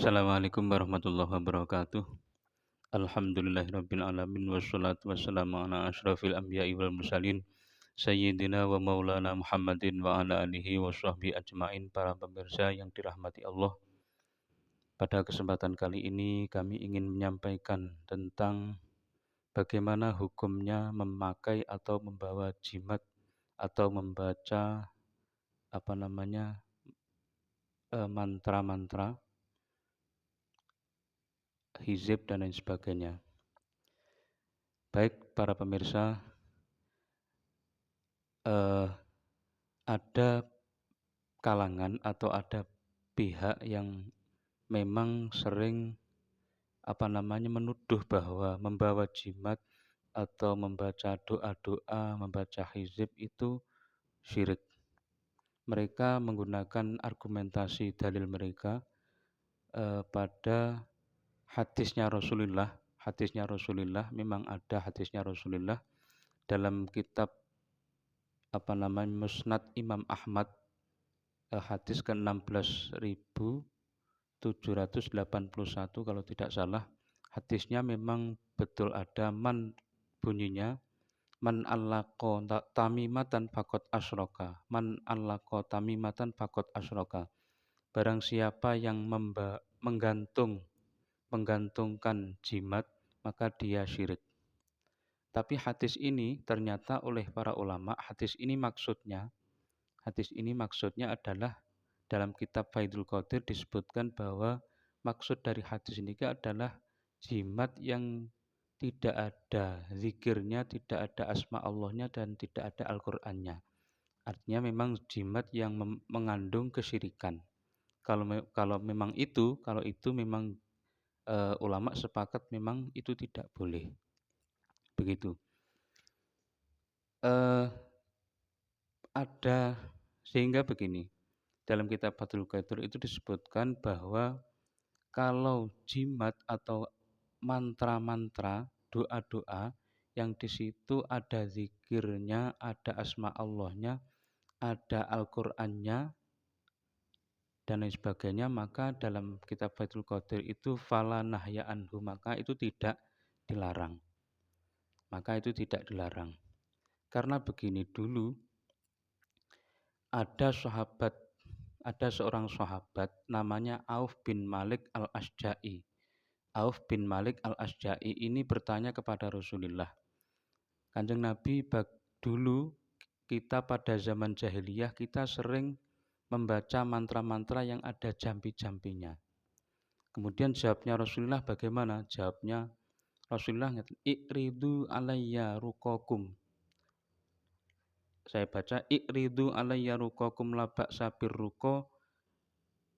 Assalamualaikum warahmatullahi wabarakatuh. Alhamdulillahirabbil alamin wassalatu wassalamu ala asyrafil anbiya'i wal mursalin sayyidina wa maulana Muhammadin wa ala alihi washabbihi ajmain. Para pemirsa yang dirahmati Allah, pada kesempatan kali ini kami ingin menyampaikan tentang bagaimana hukumnya memakai atau membawa jimat atau membaca mantra-mantra, hizib dan lain sebagainya. Baik para pemirsa, ada kalangan atau ada pihak yang memang sering menuduh bahwa membawa jimat atau membaca doa-doa, membaca hizib itu syirik. Mereka menggunakan argumentasi dalil mereka pada hadisnya Rasulullah. Memang ada hadisnya Rasulullah dalam kitab Musnad Imam Ahmad, hadis ke-16.781 kalau tidak salah. Hadisnya memang betul ada bunyinya man allaqa tamimatan faqad asyraka. Man allaqa tamimatan faqad asyraka. Barang siapa yang menggantungkan jimat, maka dia syirik. Tapi hadis ini ternyata oleh para ulama, hadis ini maksudnya adalah dalam kitab Faidul Qadir disebutkan bahwa maksud dari hadis ini adalah jimat yang tidak ada zikirnya, tidak ada asma Allahnya, dan tidak ada Al-Qur'annya. Artinya memang jimat yang mengandung kesyirikan. Kalau itu memang ulama sepakat memang itu tidak boleh. Begitu. Sehingga begini, dalam kitab Fathul Qadir itu disebutkan bahwa kalau jimat atau mantra-mantra, doa-doa yang di situ ada zikirnya, ada asma Allahnya, ada Al-Qur'annya dan lain sebagainya, maka dalam kitab Fathul Qadir itu fala nahya anhu, maka itu tidak dilarang. Karena begini, dulu ada seorang sahabat namanya Auf bin Malik al-Asja'i. Auf bin Malik al-Asja'i ini bertanya kepada Rasulullah, Kanjeng Nabi, dulu kita pada zaman jahiliyah kita sering membaca mantra-mantra yang ada jampi-jampinya. Kemudian jawabnya Rasulullah bagaimana? Jawabnya Rasulullah, "Iqridu alayya ruqakum." Saya baca, "Iqridu alayya ruqakum la ba'sa birruqa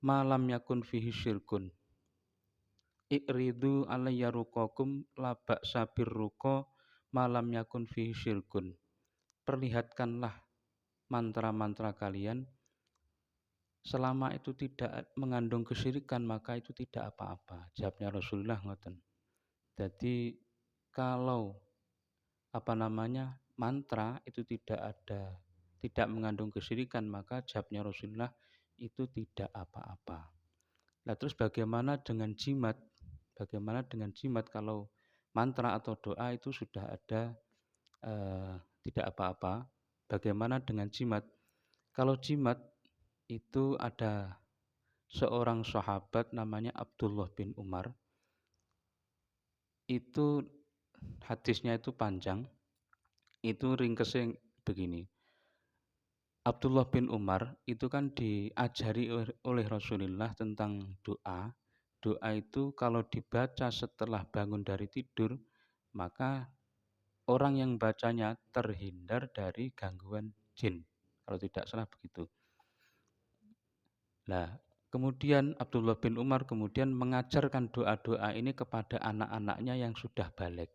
ma lam yakun fihi syirkun." Iqridu alayya ruqakum la ba'sa birruqa ma lam yakun fihi syirkun. Perlihatkanlah mantra-mantra kalian selama itu tidak mengandung kesyirikan, maka itu tidak apa-apa. Jawabnya Rasulullah ngoten. Jadi kalau mantra itu tidak mengandung kesyirikan, maka jawabnya Rasulullah itu tidak apa-apa. Nah, terus bagaimana dengan jimat? Kalau mantra atau doa itu sudah ada tidak apa-apa? Bagaimana dengan jimat? Kalau jimat itu ada seorang sahabat namanya Abdullah bin Umar. Itu hadisnya itu panjang. Itu ringkesnya begini. Abdullah bin Umar itu kan diajari oleh Rasulullah tentang doa. Doa itu kalau dibaca setelah bangun dari tidur, maka orang yang bacanya terhindar dari gangguan jin. Kalau tidak salah begitu. Nah, kemudian Abdullah bin Umar kemudian mengajarkan doa-doa ini kepada anak-anaknya yang sudah balik.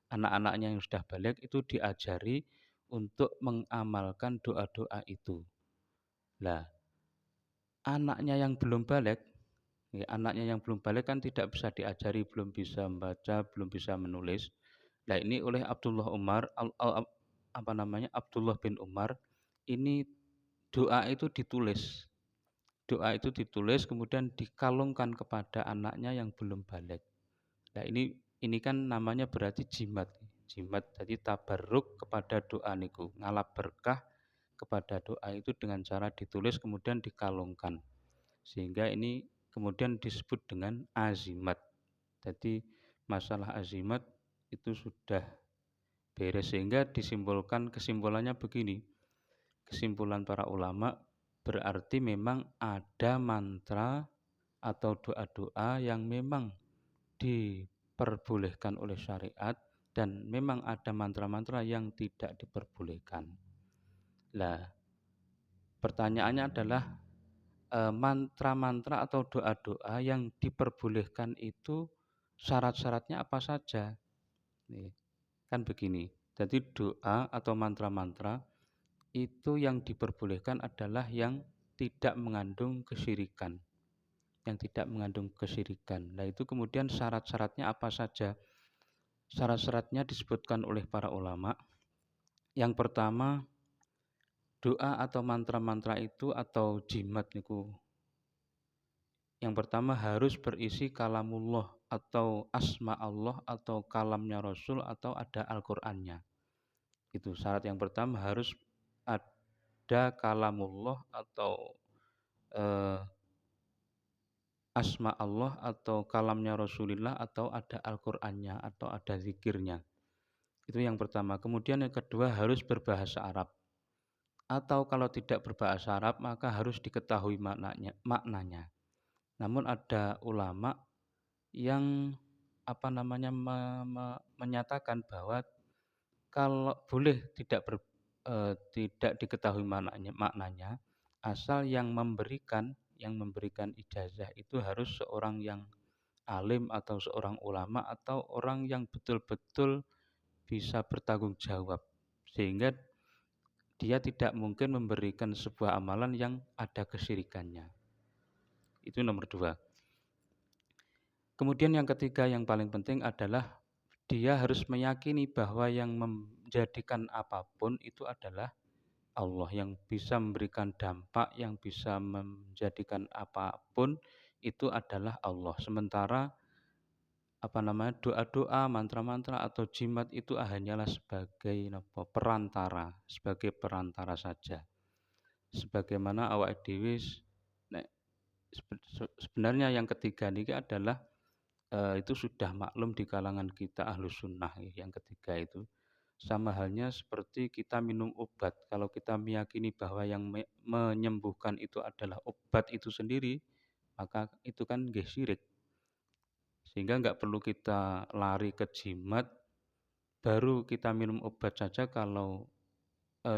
Anak-anaknya yang sudah balik itu diajari untuk mengamalkan doa-doa itu. Nah, anaknya yang belum balik kan tidak bisa diajari, belum bisa membaca, belum bisa menulis. Nah, ini oleh Abdullah bin Umar ini doa itu ditulis. doa itu ditulis kemudian dikalungkan kepada anaknya yang belum balik. Nah ini kan namanya berarti jimat. Jimat jadi tabarruk kepada doa niku, ngalap berkah kepada doa itu dengan cara ditulis kemudian dikalungkan. Sehingga ini kemudian disebut dengan azimat. Jadi masalah azimat itu sudah beres sehingga kesimpulannya begini. Kesimpulan para ulama berarti memang ada mantra atau doa-doa yang memang diperbolehkan oleh syariat dan memang ada mantra-mantra yang tidak diperbolehkan. Lah, pertanyaannya adalah mantra-mantra atau doa-doa yang diperbolehkan itu syarat-syaratnya apa saja? Nih, kan begini. Jadi doa atau mantra-mantra itu yang diperbolehkan adalah yang tidak mengandung kesyirikan. Yang tidak mengandung kesyirikan. Nah, itu kemudian syarat-syaratnya apa saja? Syarat-syaratnya disebutkan oleh para ulama. Yang pertama, doa atau mantra-mantra itu atau jimat niku. Yang pertama harus berisi kalamullah atau asma Allah atau kalamnya Rasul atau ada Al-Qur'annya. Itu syarat yang pertama harus ada kalamullah atau asma Allah atau kalamnya Rasulullah atau ada Al-Qur'annya atau ada zikirnya. Itu yang pertama. Kemudian yang kedua harus berbahasa Arab. Atau kalau tidak berbahasa Arab maka harus diketahui maknanya. Namun ada ulama yang menyatakan bahwa kalau boleh tidak diketahui maknanya asal yang memberikan ijazah itu harus seorang yang alim atau seorang ulama atau orang yang betul-betul bisa bertanggung jawab sehingga dia tidak mungkin memberikan sebuah amalan yang ada kesyirikannya. Itu nomor 2. Kemudian yang ketiga yang paling penting adalah dia harus meyakini bahwa yang menjadikan apapun itu adalah Allah, yang bisa memberikan dampak, yang bisa menjadikan apapun itu adalah Allah. Sementara doa-doa, mantra-mantra atau jimat itu hanyalah sebagai perantara saja. Sebagaimana awak dhewe sebenarnya yang ketiga ini adalah itu sudah maklum di kalangan kita Ahlus Sunnah yang ketiga itu. Sama halnya seperti kita minum obat. Kalau kita meyakini bahwa yang menyembuhkan itu adalah obat itu sendiri, maka itu kan nggih syirik. Sehingga nggak perlu kita lari ke jimat, baru kita minum obat saja kalau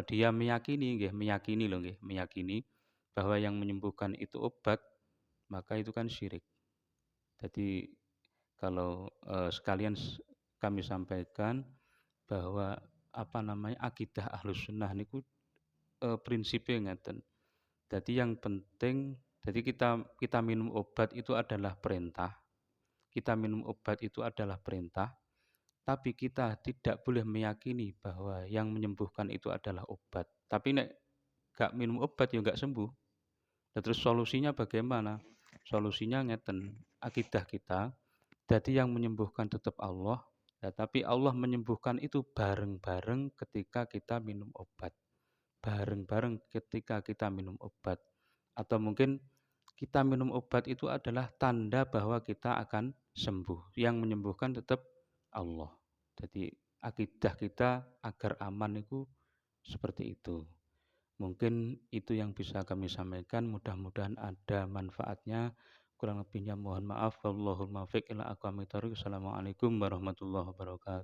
dia meyakini bahwa yang menyembuhkan itu obat, maka itu kan syirik. Jadi kalau sekalian kami sampaikan bahwa akidah Ahlus Sunnah niku prinsipnya ngeten. Jadi yang penting, jadi kita minum obat itu adalah perintah. Kita minum obat itu adalah perintah, tapi kita tidak boleh meyakini bahwa yang menyembuhkan itu adalah obat. Tapi nek gak minum obat ya gak sembuh. Dan terus solusinya bagaimana? Solusinya ngeten, akidah kita. Jadi yang menyembuhkan tetap Allah, tapi Allah menyembuhkan itu bareng-bareng ketika kita minum obat. Bareng-bareng ketika kita minum obat. Atau mungkin kita minum obat itu adalah tanda bahwa kita akan sembuh. Yang menyembuhkan tetap Allah. Jadi akidah kita agar aman itu seperti itu. Mungkin itu yang bisa kami sampaikan. Mudah-mudahan ada manfaatnya. Kurang lebihnya mohon maaf. Wallahul muwaffiq ila aqwamit thoriq. Assalamualaikum warahmatullahi wabarakatuh.